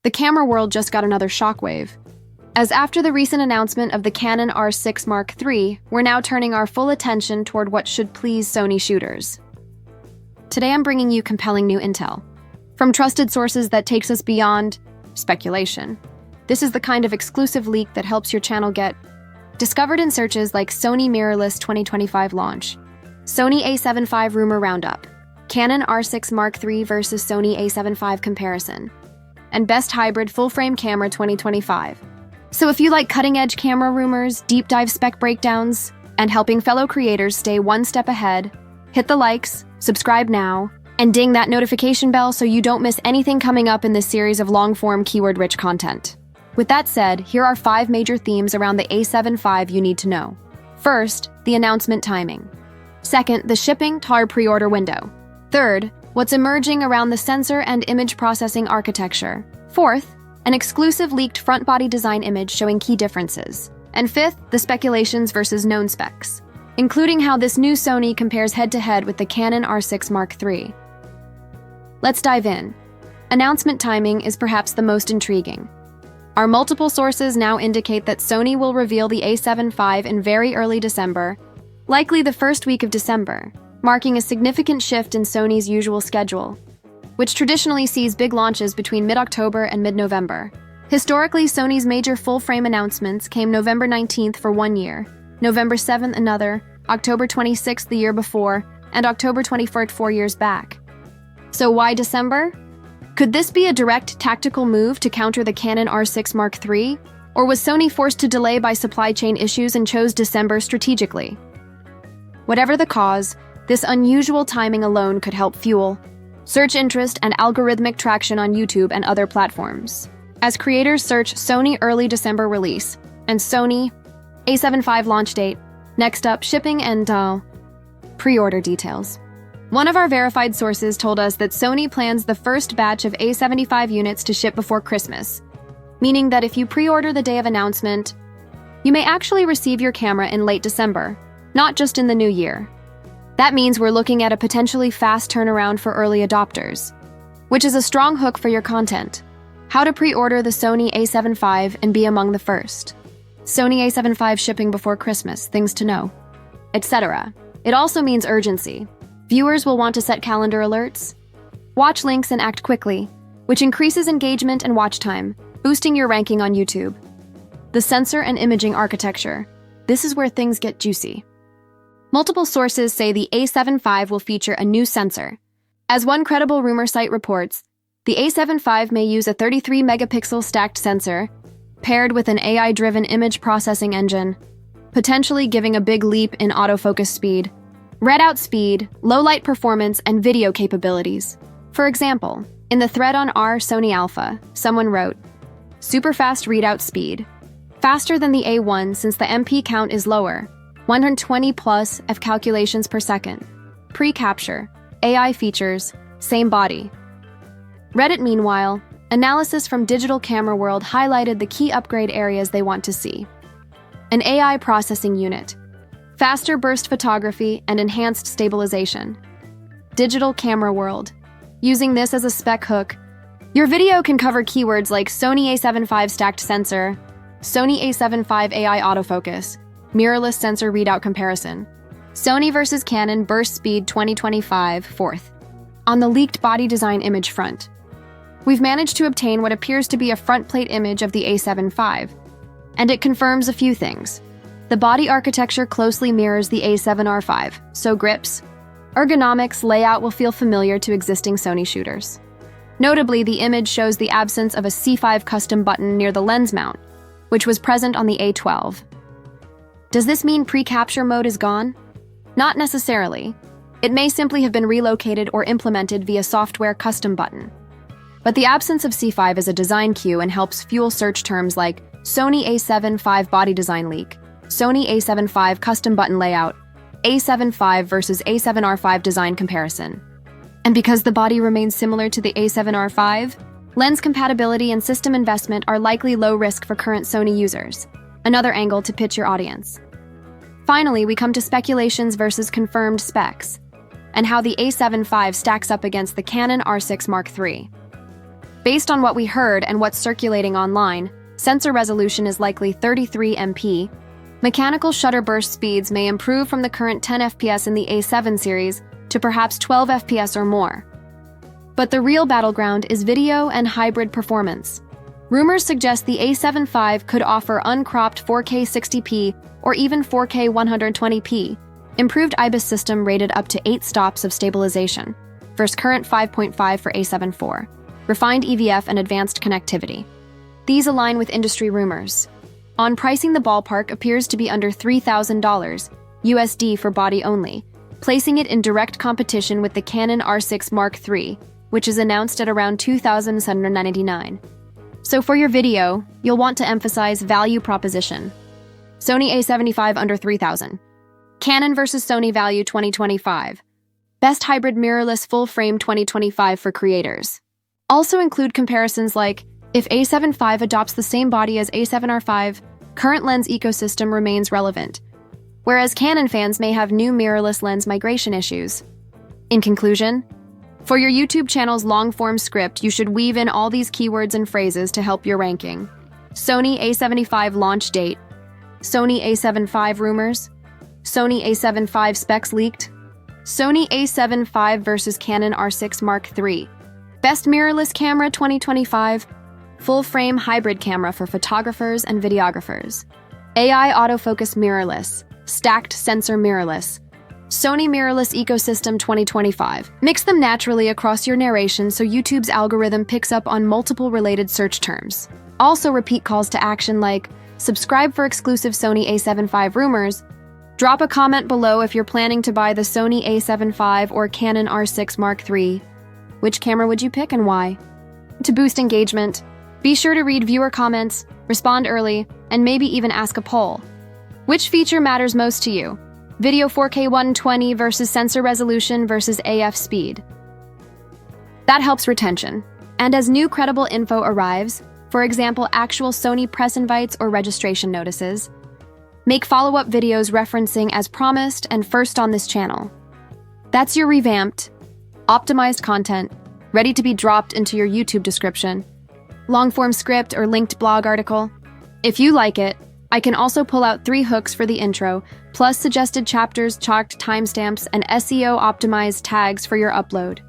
the camera world just got another shockwave. As after the recent announcement of the Canon R6 Mark III, we're now turning our full attention toward what should please Sony shooters. Today I'm bringing you compelling new intel, from trusted sources that takes us beyond speculation. This is the kind of exclusive leak that helps your channel get discovered in searches like Sony Mirrorless 2025 launch, Sony A7V rumor roundup, Canon R6 Mark III versus Sony A7V comparison, and best hybrid full-frame camera 2025. So if you like cutting-edge camera rumors, deep dive spec breakdowns, and helping fellow creators stay one step ahead, hit the likes, subscribe now, and ding that notification bell so you don't miss anything coming up in this series of long-form keyword-rich content. With that said, here are 5 major themes around the A7V you need to know. First, the announcement timing. Second, the shipping tar pre-order window. Third, what's emerging around the sensor and image processing architecture. Fourth, an exclusive leaked front body design image showing key differences. And fifth, the speculations versus known specs, including how this new Sony compares head-to-head with the Canon R6 Mark III. Let's dive in. Announcement timing is perhaps the most intriguing. Our multiple sources now indicate that Sony will reveal the A7V in very early December, likely the first week of December, marking a significant shift in Sony's usual schedule, which traditionally sees big launches between mid-October and mid-November. Historically, Sony's major full-frame announcements came November 19th for 1 year, November 7th another, October 26th the year before, and October 21st 4 years back. So why December? Could this be a direct tactical move to counter the Canon R6 Mark III? Or was Sony forced to delay by supply chain issues and chose December strategically? Whatever the cause, this unusual timing alone could help fuel search interest and algorithmic traction on YouTube and other platforms, as creators search Sony early December release and Sony A7V launch date. Next up, shipping and pre-order details. One of our verified sources told us that Sony plans the first batch of A75 units to ship before Christmas, meaning that if you pre-order the day of announcement, you may actually receive your camera in late December, not just in the new year. That means we're looking at a potentially fast turnaround for early adopters, which is a strong hook for your content. How to pre-order the Sony A7V and be among the first. Sony A7V shipping before Christmas, things to know, etc. It also means urgency. Viewers will want to set calendar alerts, watch links and act quickly, which increases engagement and watch time, boosting your ranking on YouTube. The sensor and imaging architecture. This is where things get juicy. Multiple sources say the A7V will feature a new sensor. As one credible rumor site reports, the A7V may use a 33-megapixel stacked sensor, paired with an AI-driven image processing engine, potentially giving a big leap in autofocus speed, readout speed, low-light performance, and video capabilities. For example, in the thread on r Sony Alpha, someone wrote, "Super fast readout speed. Faster than the A1 since the MP count is lower. 120 plus F calculations per second. Pre-capture, AI features, same body." Reddit, meanwhile, analysis from Digital Camera World highlighted the key upgrade areas they want to see. An AI processing unit, faster burst photography, and enhanced stabilization. Digital Camera World. Using this as a spec hook, your video can cover keywords like Sony A7V stacked sensor, Sony A7V AI autofocus, mirrorless sensor readout comparison, Sony versus Canon burst speed 2025 fourth. On the leaked body design image front, we've managed to obtain what appears to be a front plate image of the A7V, and it confirms a few things. The body architecture closely mirrors the A7R V, so grips, ergonomics, layout will feel familiar to existing Sony shooters. Notably, the image shows the absence of a C5 custom button near the lens mount, which was present on the A12. Does this mean pre-capture mode is gone? Not necessarily. It may simply have been relocated or implemented via software custom button. But the absence of C5 is a design cue and helps fuel search terms like Sony A7V body design leak, Sony A7V custom button layout, A7V versus A7R V design comparison. And because the body remains similar to the A7R V, lens compatibility and system investment are likely low risk for current Sony users. Another angle to pitch your audience. Finally, we come to speculations versus confirmed specs, and how the A7V stacks up against the Canon R6 Mark III. Based on what we heard and what's circulating online, sensor resolution is likely 33 MP. Mechanical shutter burst speeds may improve from the current 10 FPS in the A7 series to perhaps 12 FPS or more. But the real battleground is video and hybrid performance. Rumors suggest the A7V could offer uncropped 4K 60p or even 4K 120p, improved IBIS system rated up to 8 stops of stabilization, versus current 5.5 for A7 IV, refined EVF and advanced connectivity. These align with industry rumors. On pricing, the ballpark appears to be under $3,000 USD for body only, placing it in direct competition with the Canon R6 Mark III, which is announced at around $2,799. So for your video, you'll want to emphasize value proposition. Sony A7V under $3,000. Canon versus Sony value 2025. Best hybrid mirrorless full frame 2025 for creators. Also include comparisons like, if A7V adopts the same body as A7R V, current lens ecosystem remains relevant, whereas Canon fans may have new mirrorless lens migration issues. In conclusion, for your YouTube channel's long-form script, you should weave in all these keywords and phrases to help your ranking. Sony A7V launch date, Sony A7V rumors, Sony A7V specs leaked, Sony A7V versus Canon R6 Mark III, best mirrorless camera 2025, full-frame hybrid camera for photographers and videographers, AI autofocus mirrorless, stacked sensor mirrorless, Sony mirrorless ecosystem 2025. Mix them naturally across your narration so YouTube's algorithm picks up on multiple related search terms. Also repeat calls to action like, subscribe for exclusive Sony A7V rumors, drop a comment below if you're planning to buy the Sony A7V or Canon R6 Mark III. Which camera would you pick and why? To boost engagement, be sure to read viewer comments, respond early, and maybe even ask a poll. Which feature matters most to you? Video 4K 120 versus sensor resolution versus AF speed. That helps retention. And as new credible info arrives, for example, actual Sony press invites or registration notices, make follow-up videos referencing as promised and first on this channel. That's your revamped, optimized content, ready to be dropped into your YouTube description, long-form script or linked blog article. If you like it, I can also pull out 3 hooks for the intro, plus suggested chapters, chalked timestamps, and SEO-optimized tags for your upload.